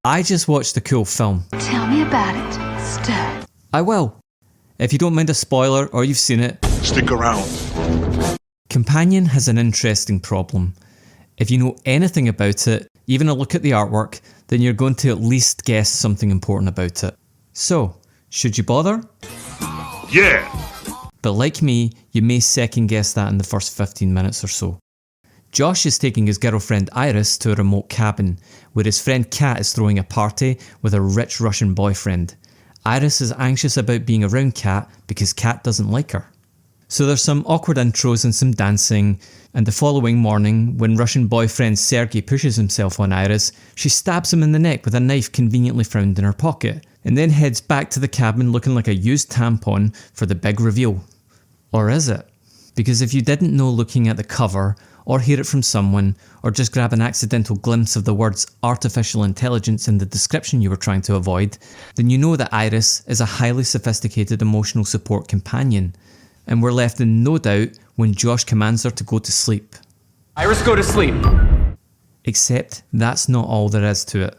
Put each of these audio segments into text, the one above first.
I just watched a cool film. Tell me about it, Stir. I will. If you don't mind a spoiler or you've seen it, stick around. Companion has an interesting problem. If you know anything about it, even a look at the artwork, then you're going to at least guess something important about it. So, should you bother? Yeah! But like me, you may second guess that in the first 15 minutes or so. Josh is taking his girlfriend Iris to a remote cabin, where his friend Kat is throwing a party with a rich Russian boyfriend. Iris is anxious about being around Kat because Kat doesn't like her. So there's some awkward intros and some dancing, and the following morning, when Russian boyfriend Sergei pushes himself on Iris, she stabs him in the neck with a knife conveniently found in her pocket, and then heads back to the cabin looking like a used tampon for the big reveal. Or is it? Because if you didn't know looking at the cover, or hear it from someone, or just grab an accidental glimpse of the words artificial intelligence in the description you were trying to avoid, then you know that Iris is a highly sophisticated emotional support companion, and we're left in no doubt when Josh commands her to go to sleep. Iris, go to sleep! Except that's not all there is to it.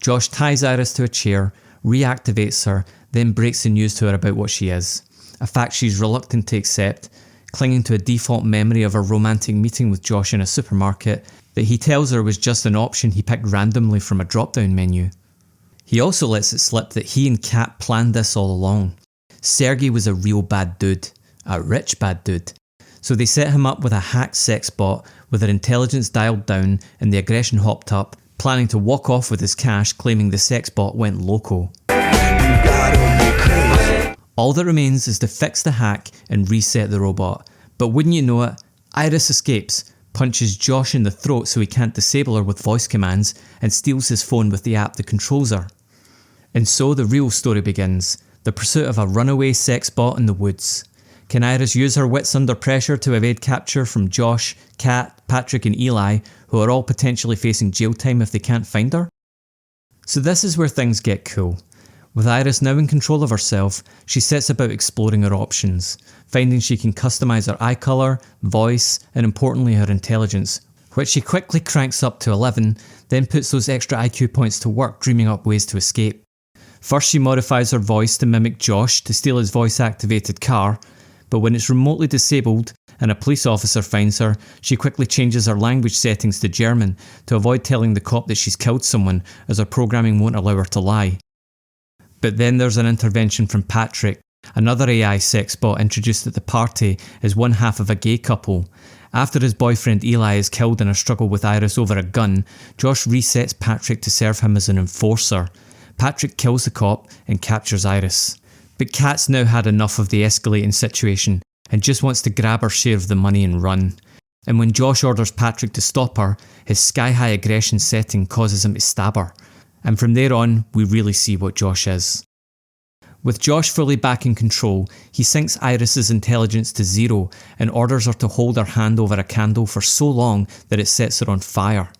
Josh ties Iris to a chair, reactivates her, then breaks the news to her about what she is, a fact she's reluctant to accept, clinging to a default memory of a romantic meeting with Josh in a supermarket that he tells her was just an option he picked randomly from a drop-down menu. He also lets it slip that he and Kat planned this all along. Sergei was a real bad dude, a rich bad dude, so they set him up with a hacked sex bot with their intelligence dialed down and the aggression hopped up, planning to walk off with his cash, claiming the sex bot went loco. All that remains is to fix the hack and reset the robot. But wouldn't you know it, Iris escapes, punches Josh in the throat so he can't disable her with voice commands, and steals his phone with the app that controls her. And so the real story begins, the pursuit of a runaway sex bot in the woods. Can Iris use her wits under pressure to evade capture from Josh, Kat, Patrick and Eli, who are all potentially facing jail time if they can't find her? So this is where things get cool. With Iris now in control of herself, she sets about exploring her options, finding she can customise her eye colour, voice, and importantly her intelligence, which she quickly cranks up to 11, then puts those extra IQ points to work dreaming up ways to escape. First she modifies her voice to mimic Josh to steal his voice-activated car, but when it's remotely disabled and a police officer finds her, she quickly changes her language settings to German to avoid telling the cop that she's killed someone, as her programming won't allow her to lie. But then there's an intervention from Patrick, another AI sex bot introduced at the party as one half of a gay couple. After his boyfriend Eli is killed in a struggle with Iris over a gun, Josh resets Patrick to serve him as an enforcer. Patrick kills the cop and captures Iris. But Kat's now had enough of the escalating situation and just wants to grab her share of the money and run. And when Josh orders Patrick to stop her, his sky-high aggression setting causes him to stab her. And from there on, we really see what Josh is. With Josh fully back in control, he sinks Iris's intelligence to 0 and orders her to hold her hand over a candle for so long that it sets her on fire.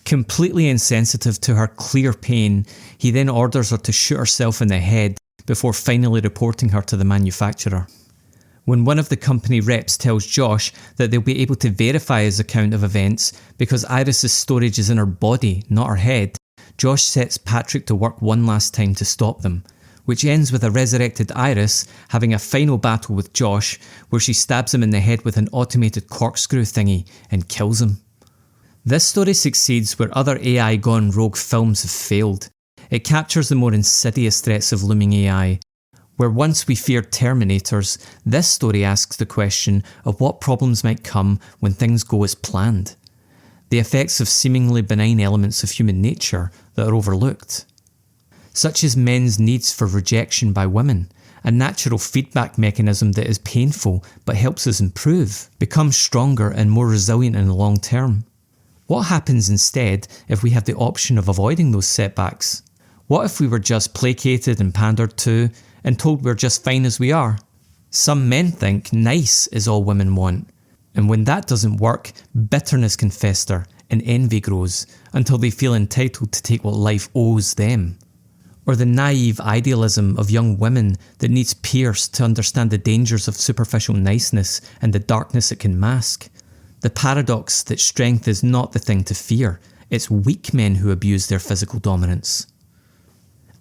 Completely insensitive to her clear pain, he then orders her to shoot herself in the head before finally reporting her to the manufacturer. When one of the company reps tells Josh that they'll be able to verify his account of events because Iris's storage is in her body, not her head, Josh sets Patrick to work one last time to stop them, which ends with a resurrected Iris having a final battle with Josh where she stabs him in the head with an automated corkscrew thingy and kills him. This story succeeds where other AI gone rogue films have failed. It captures the more insidious threats of looming AI. Where once we feared Terminators, this story asks the question of what problems might come when things go as planned. The effects of seemingly benign elements of human nature that are overlooked. Such as men's needs for rejection by women, a natural feedback mechanism that is painful but helps us improve, become stronger and more resilient in the long term. What happens instead if we have the option of avoiding those setbacks? What if we were just placated and pandered to and told we're just fine as we are? Some men think nice is all women want. And when that doesn't work, bitterness can fester and envy grows until they feel entitled to take what life owes them. Or the naive idealism of young women that needs pierced to understand the dangers of superficial niceness and the darkness it can mask. The paradox that strength is not the thing to fear, it's weak men who abuse their physical dominance.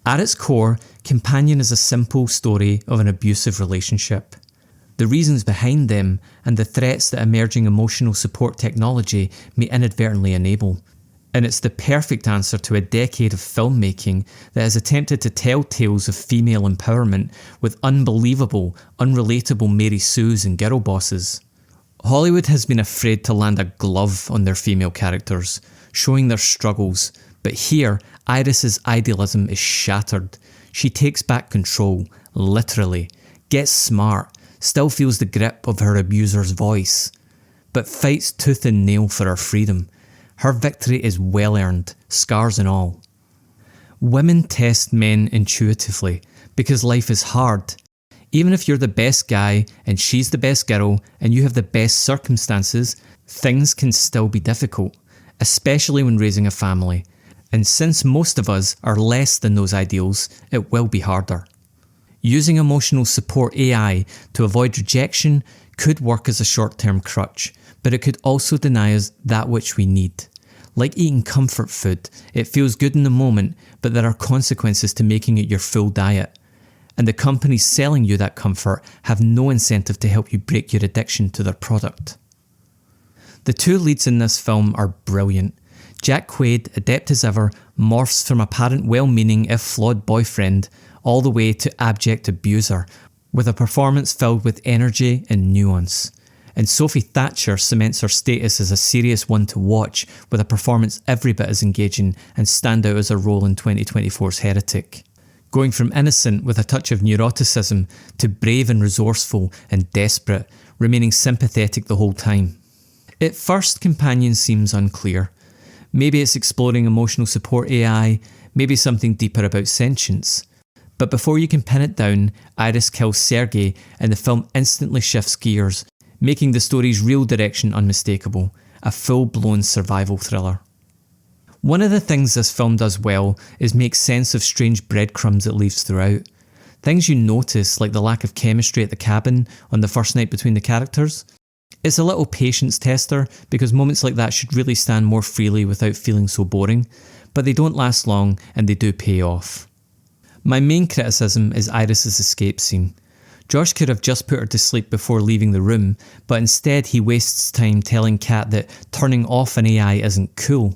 At its core, Companion is a simple story of an abusive relationship. The reasons behind them and the threats that emerging emotional support technology may inadvertently enable. And it's the perfect answer to a decade of filmmaking that has attempted to tell tales of female empowerment with unbelievable, unrelatable Mary Sues and girl bosses. Hollywood has been afraid to land a glove on their female characters, showing their struggles, but here, Iris's idealism is shattered. She takes back control, literally, gets smart, still feels the grip of her abuser's voice, but fights tooth and nail for her freedom. Her victory is well earned, scars and all. Women test men intuitively because life is hard. Even if you're the best guy and she's the best girl and you have the best circumstances, things can still be difficult, especially when raising a family. And since most of us are less than those ideals, it will be harder. Using emotional support AI to avoid rejection could work as a short-term crutch, but it could also deny us that which we need. Like eating comfort food, it feels good in the moment, but there are consequences to making it your full diet. And the companies selling you that comfort have no incentive to help you break your addiction to their product. The two leads in this film are brilliant. Jack Quaid, adept as ever, morphs from apparent well-meaning if flawed boyfriend all the way to abject abuser, with a performance filled with energy and nuance. And Sophie Thatcher cements her status as a serious one to watch, with a performance every bit as engaging and stand out as her role in 2024's Heretic. Going from innocent with a touch of neuroticism to brave and resourceful and desperate, remaining sympathetic the whole time. At first, Companion seems unclear. Maybe it's exploring emotional support AI, maybe something deeper about sentience. But before you can pin it down, Iris kills Sergei and the film instantly shifts gears, making the story's real direction unmistakable, a full-blown survival thriller. One of the things this film does well is make sense of strange breadcrumbs it leaves throughout. Things you notice, like the lack of chemistry at the cabin on the first night between the characters. It's a little patience tester, because moments like that should really stand more freely without feeling so boring, but they don't last long and they do pay off. My main criticism is Iris's escape scene. Josh could have just put her to sleep before leaving the room, but instead he wastes time telling Kat that turning off an AI isn't cool.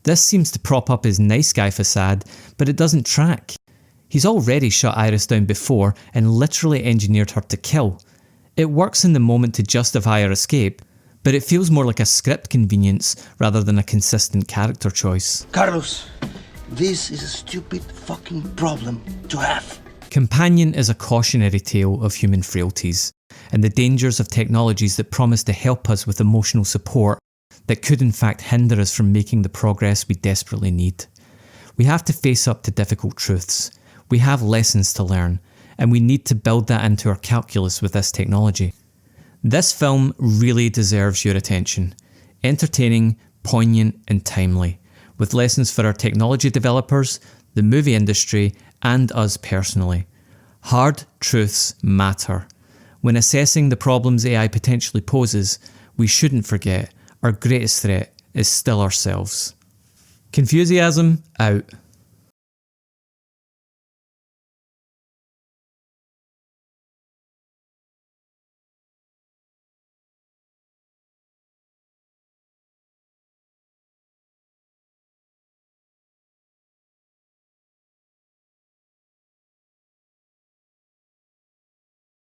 This seems to prop up his nice guy facade, but it doesn't track. He's already shut Iris down before and literally engineered her to kill. It works in the moment to justify her escape, but it feels more like a script convenience rather than a consistent character choice. Carlos, this is a stupid fucking problem to have. Companion is a cautionary tale of human frailties and the dangers of technologies that promise to help us with emotional support that could in fact hinder us from making the progress we desperately need. We have to face up to difficult truths. We have lessons to learn, and we need to build that into our calculus with this technology. This film really deserves your attention. Entertaining, poignant and timely, with lessons for our technology developers, the movie industry and us personally. Hard truths matter. When assessing the problems AI potentially poses, we shouldn't forget our greatest threat is still ourselves. Confusiasm out.